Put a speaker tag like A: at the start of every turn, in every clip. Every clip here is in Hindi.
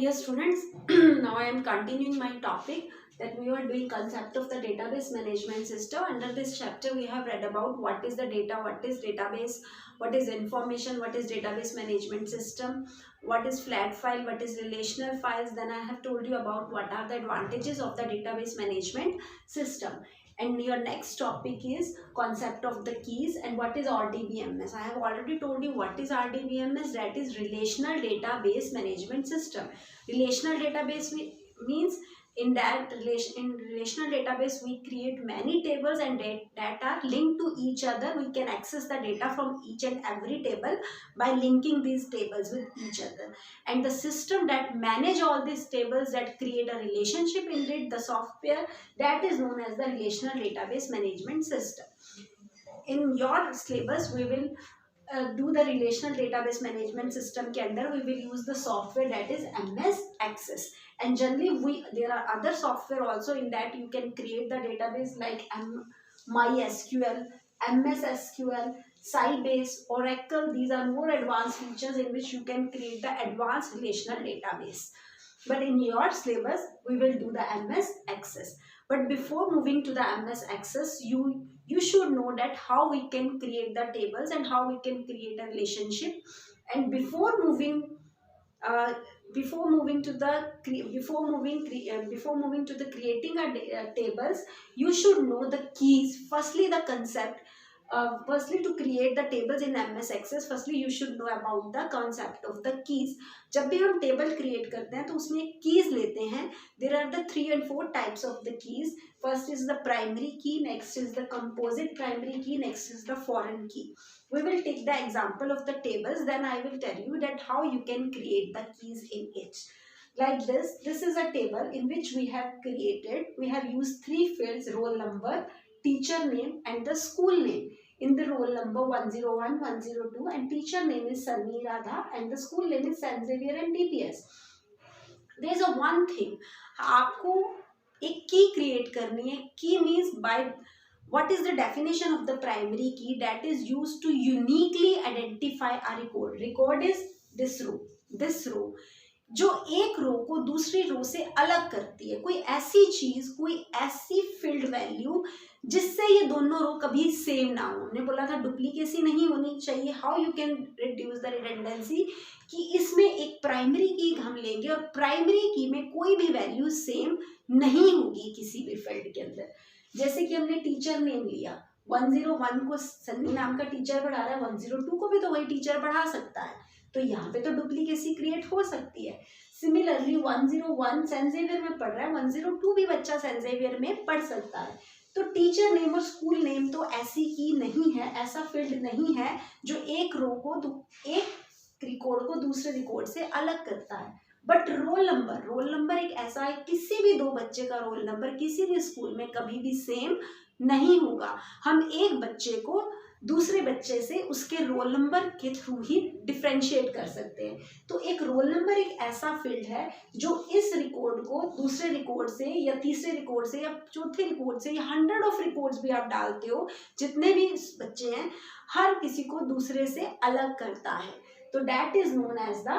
A: Dear students, now I am continuing my topic that we were doing concept of the database management system. Under this chapter, we have read about what is the data, what is database, what is information, what is database management system, what is flat file, what is relational files. Then I have told you about what are the advantages of the database management system. And your next topic is concept of the keys and what is RDBMS. I have already told you what is RDBMS. That is relational database management system. Relational database means in relational database we create many tables and that are linked to each other. We can access the data from each and every table by linking these tables with each other, and the system that manage all these tables, that create a relationship in it, the software, that is known as the relational database management system. In your syllabus we will do the relational database management system के अंदर we will use the software that is MS Access, and generally there are other software also in that you can create the database like MySQL, MS SQL, Sybase, Oracle. These are more advanced features in which you can create the advanced relational database. But in your syllabus we will do the MS Access. But before moving to the MS Access, you should know that how we can create the tables and how we can create a relationship. And before moving to the creating a tables, you should know the keys. Firstly, the concept. Firstly, to create the tables in MS Access, firstly you should know about the concept of the keys. जब भी हम टेबल क्रिएट करते हैं तो उसमें कीज लेते हैं. There are the 3 and 4 types of the keys. First is the primary key, next is the composite primary key, next is the foreign key. We will take the example of the tables, then I will tell you that how you can create the keys in it. Like this is a table in which we have used 3 fields: roll number, teacher name and the school name. In the roll number 101, 102 and teacher name is Sunny Radha and the school name is St. Xavier and DPS. There is a one thing, आपको एक की क्रिएट करनी है. की means by what is the definition of the primary key? That is used to uniquely identify a record. Record is this row जो एक रो को दूसरी रो से अलग करती है. कोई ऐसी चीज, कोई ऐसी फील्ड वैल्यू जिससे ये दोनों रो कभी सेम ना हो. हमने बोला था डुप्लीकेसी नहीं होनी चाहिए. How you can reduce the redundancy, कि इसमें एक प्राइमरी की हम लेंगे और प्राइमरी की में कोई भी वैल्यू सेम नहीं होगी किसी भी फील्ड के अंदर. जैसे कि हमने टीचर नेम लिया, 101 को सन्नी नाम का टीचर पढ़ा रहा है, 102 को भी तो वही टीचर पढ़ा सकता है, तो यहाँ पे तो डुप्लीकेसी क्रिएट हो सकती है. सिमिलरली 101 सेंट ज़ेवियर में पढ़ रहा है, 102 भी बच्चा सेंट ज़ेवियर में पढ़ सकता है. तो टीचर नेम और स्कूल नेम तो ऐसी की नहीं है, ऐसा फील्ड नहीं है जो एक रो को एक रिकॉर्ड को दूसरे रिकॉर्ड से अलग करता है. बट रोल नंबर एक ऐसा है, किसी भी 2 बच्चे का रोल नंबर किसी भी स्कूल में कभी भी सेम नहीं होगा. हम एक बच्चे को दूसरे बच्चे से उसके रोल नंबर के थ्रू ही डिफ्रेंशिएट कर सकते हैं. तो एक रोल नंबर एक ऐसा फील्ड है जो इस रिकॉर्ड को दूसरे रिकॉर्ड से या तीसरे रिकॉर्ड से या चौथे रिकॉर्ड से या 100 ऑफ रिकॉर्ड्स भी आप डालते हो, जितने भी बच्चे हैं हर किसी को दूसरे से अलग करता है. तो that is known as the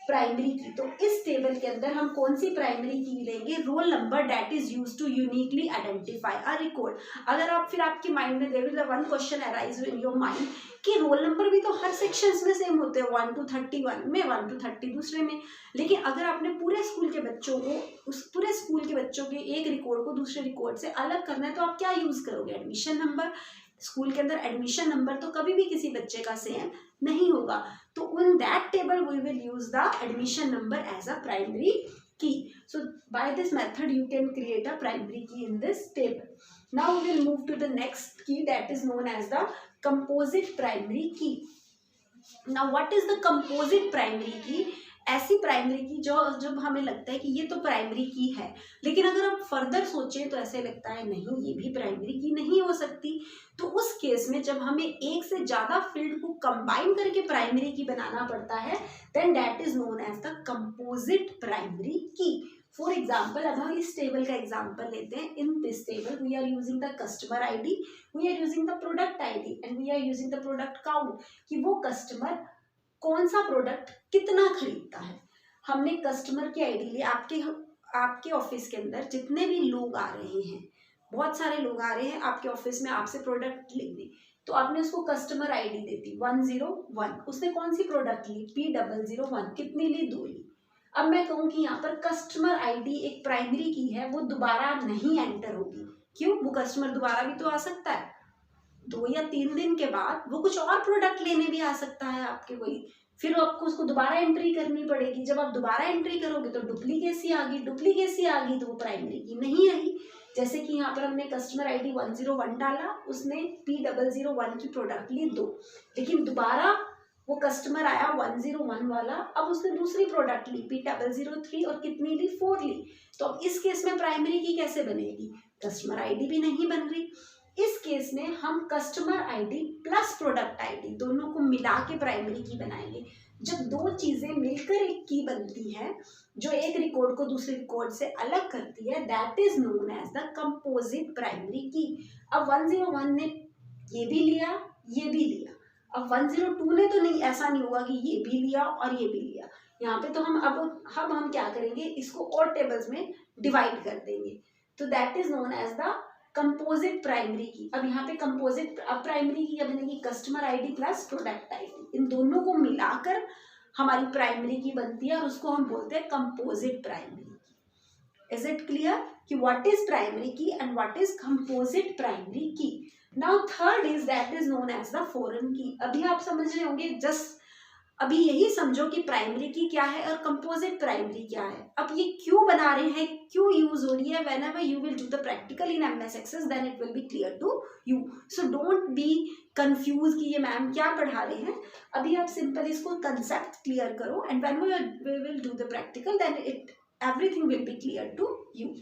A: primary key. तो इस टेबल के अंदर हम कौन सी प्राइमरी की लेंगे? Roll number that is used to uniquely identify a record. अगर आप फिर आपके माइंड में there is one question arise in your mind कि रोल नंबर भी तो हर सेक्शंस में सेम होते हैं, 1 to 31 में, 1 to 30 दूसरे में. लेकिन अगर आपने पूरे स्कूल के बच्चों के एक रिकॉर्ड को दूसरे रिकॉर्ड से अलग करना है तो आप क्या यूज करोगे? Admission number. स्कूल के अंदर एडमिशन नंबर तो कभी भी किसी बच्चे का सेम नहीं होगा. तो in that table we will use the admission number as a primary key. So by this method you can create a primary key in this table. Now we will move to the next key that is known as the composite primary key. Now what is the composite primary key? ऐसी प्राइमरी की जो जब हमें लगता है कि ये तो प्राइमरी की है, लेकिन अगर हम फर्दर सोचें तो ऐसे लगता है नहीं ये भी प्राइमरी की नहीं हो सकती. तो उस केस में जब हमें एक से ज़्यादा फील्ड को कंबाइन करके प्राइमरी की बनाना पड़ता है, then that is known as the composite primary key. For example, अब हम इस टेबल का एग्जाम्पल लेते हैं. In this table we are using the customer ID, we are using the product ID and we are using the product count, कि वो कस्टमर कौन सा प्रोडक्ट कितना खरीदता है. हमने कस्टमर की आईडी ली, आपके ऑफिस के अंदर जितने भी लोग आ रहे हैं, बहुत सारे लोग आ रहे हैं आपके ऑफिस में आपसे प्रोडक्ट लेने, तो आपने उसको कस्टमर आईडी दे दी 101। उसने कौन सी प्रोडक्ट ली? P001। कितनी ली? 2 ली। अब मैं कहूँ कि यहाँ पर कस्टमर आईडी एक प्राइमरी की है, वो दोबारा नहीं एंटर होगी। क्यों? वो कस्टमर दोबारा भी तो आ सकता है, 2 या 3 दिन के बाद वो कुछ और प्रोडक्ट लेने भी आ सकता है आपके कोई, फिर आपको उसको दोबारा एंट्री करनी पड़ेगी। जब आप दोबारा एंट्री करोगे तो डुप्लीकेसी आ गई, तो वो प्राइमरी की नहीं रही। जैसे कि यहाँ पर हमने कस्टमर आईडी 101 डाला, उसने P001 की प्रोडक्ट ली 2, लेकिन दोबारा वो कस्टमर आया 101 वाला, अब उसने दूसरी प्रोडक्ट ली P003 और कितनी ली? 4 ली। तो अब इस केस में प्राइमरी की कैसे बनेगी? कस्टमर आईडी भी नहीं बन रही। इस केस में हम customer ID plus product ID दोनों को मिला के प्राइमरी की बनाएंगे। जब दो चीजें मिलकर एक की बनती है जो एक रिकॉर्ड को दूसरे रिकॉर्ड से अलग करती है, that is known as the composite primary key. अब 101 ने ये भी लिया, ये भी लिया। अब 102 ने तो नहीं, ऐसा नहीं होगा कि ये भी लिया और ये भी लिया। यहाँ पे तो हम क्या करेंगे, इसको और टेबल्स में डिवाइड कर देंगे। तो that is known as the composite primary key. अब यहाँ पे कंपोजिट प्राइमरी की क्या बनेगी? Customer ID plus product ID, इन दोनों को मिलाकर हमारी प्राइमरी की बनती है और उसको हम बोलते हैं composite primary key. Is it clear कि what is primary key and what is composite primary key? Now third is that is known as the foreign key. अभी आप समझ रहे होंगे, जस्ट अभी यही समझो कि प्राइमरी की क्या है और कंपोजिट प्राइमरी क्या है। अब ये क्यों बना रहे हैं, क्यों यूज हो रही है? whenever you will do the practical in MS Access then it will be clear to you, so don't be confused कि ये मैम क्या पढ़ा रहे हैं। अभी आप सिंपल इसको कंसेप्ट क्लियर करो and when we will do the practical then everything will be clear to you.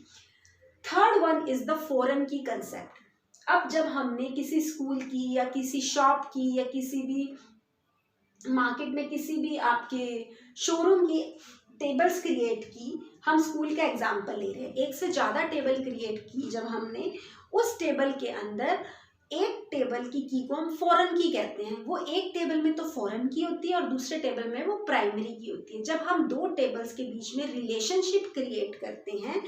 A: Third one is the foreign की कंसेप्ट। अब जब हमने किसी स्कूल की या किसी शॉप की या किसी भी मार्केट में किसी भी आपके शोरूम की टेबल्स क्रिएट की, हम स्कूल का एग्जांपल ले रहे हैं, एक से ज़्यादा टेबल क्रिएट की जब हमने, उस टेबल के अंदर एक टेबल की को हम फॉरेन की कहते हैं। वो एक टेबल में तो फॉरेन की होती है और दूसरे टेबल में वो प्राइमरी की होती है। जब हम दो टेबल्स के बीच में रिलेशनशिप क्रिएट करते हैं,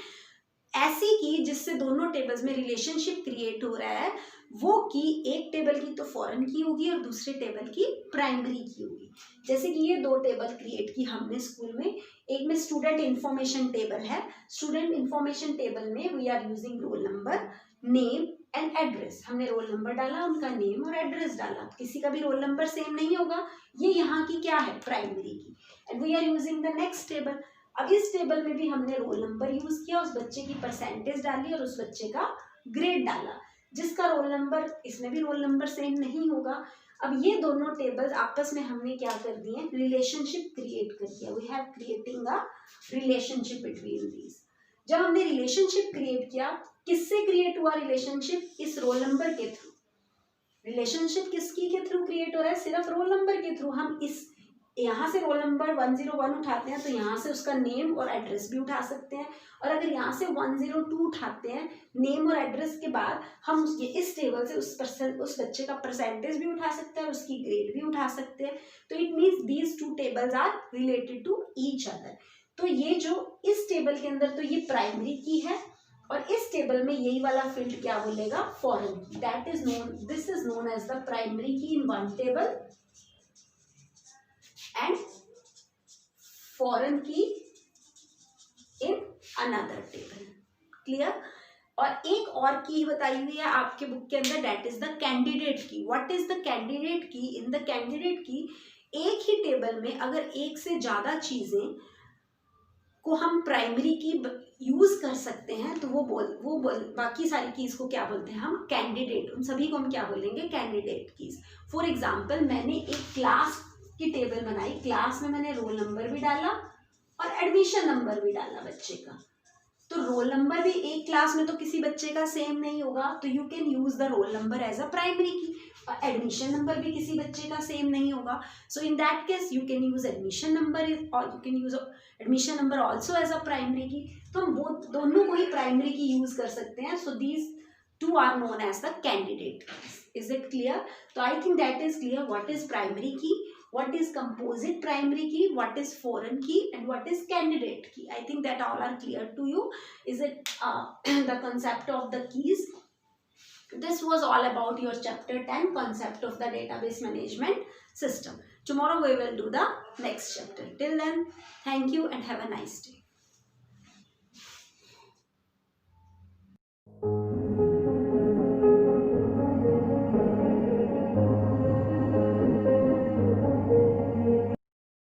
A: ऐसी की जिससे दोनों टेबल्स में रिलेशनशिप क्रिएट हो रहा है, वो की एक टेबल की तो फॉरेन की होगी और दूसरे टेबल की प्राइमरी की होगी। जैसे कि ये दो टेबल क्रिएट की हमने स्कूल में, एक में स्टूडेंट इंफॉर्मेशन टेबल है। स्टूडेंट इंफॉर्मेशन टेबल में we are using roll number, name and address. हमने रोल नंबर डाला, उनका नेम और एड्रेस डाला। किसी का भी रोल नंबर सेम नहीं होगा। ये यहाँ की क्या है? Primary key. And we are using the next table. अब इस टेबल में भी हमने रोल नंबर यूज किया, उस बच्चे की परसेंटेज डाली और उस बच्चे का ग्रेड डाला। जिसका रोल नंबर, इसमें भी रोल नंबर सेम नहीं होगा। अब ये दोनों टेबल्स आपस में हमने क्या कर दिए? रिलेशनशिप क्रिएट कर दिया। We have creating a relationship between these. जब हमने रिलेशनशिप क्रिएट किया, किससे क्रिएट हुआ रिलेशनशिप? इस रोल नंबर के थ्रू। रिलेशनशिप किसकी के थ्रू क्रिएट हो रहा है? सिर्फ रोल नंबर के थ्रू। हम इस यहाँ से रोल नंबर 101 उठाते हैं तो यहाँ से उसका नेम और एड्रेस भी उठा सकते हैं, और अगर यहाँ से 102 उठाते हैं नेम और एड्रेस के बाद, हम इस टेबल से उस बच्चे का परसेंटेज भी उठा सकते हैं, उसकी ग्रेड भी उठा सकते हैं। तो it means these two tables are related to each other. तो ये जो इस टेबल के अंदर, तो ये प्राइमरी की है और इस टेबल में यही वाला फील्ड क्या बोलेगा? Foreign key. That is known, this is known as the primary key in one table and foreign key in another table. Clear? और एक और की बताई हुई है आपके बुक के अंदर, that is the candidate key. What is the candidate key? In the candidate key, एक ही टेबल में अगर एक से ज्यादा चीजें को हम प्राइमरी की यूज कर सकते हैं तो वो बाकी सारी कीज को क्या बोलते हैं? हम कैंडिडेट। उन सभी को हम क्या बोलेंगे? Candidate keys. फॉर एग्जाम्पल, मैंने एक क्लास की टेबल बनाई, क्लास में मैंने रोल नंबर भी डाला और एडमिशन नंबर भी डाला बच्चे का। तो रोल नंबर भी एक क्लास में तो किसी बच्चे का सेम नहीं होगा, तो you can use the roll number as a primary key. और एडमिशन नंबर भी किसी बच्चे का सेम नहीं होगा, so in that case you can use admission number और you can use admission number also as a primary key. तो हम दोनों को ही प्राइमरी की यूज कर सकते हैं। So these two are known as the candidate. Is it clear? तो I think that is clear what is primary key what is composite primary key, what is foreign key, and what is candidate key. I think that all are clear to you. Is it the concept of the keys? This was all about your chapter 10, concept of the database management system. Tomorrow we will do the next chapter. Till then, thank you and have a nice day.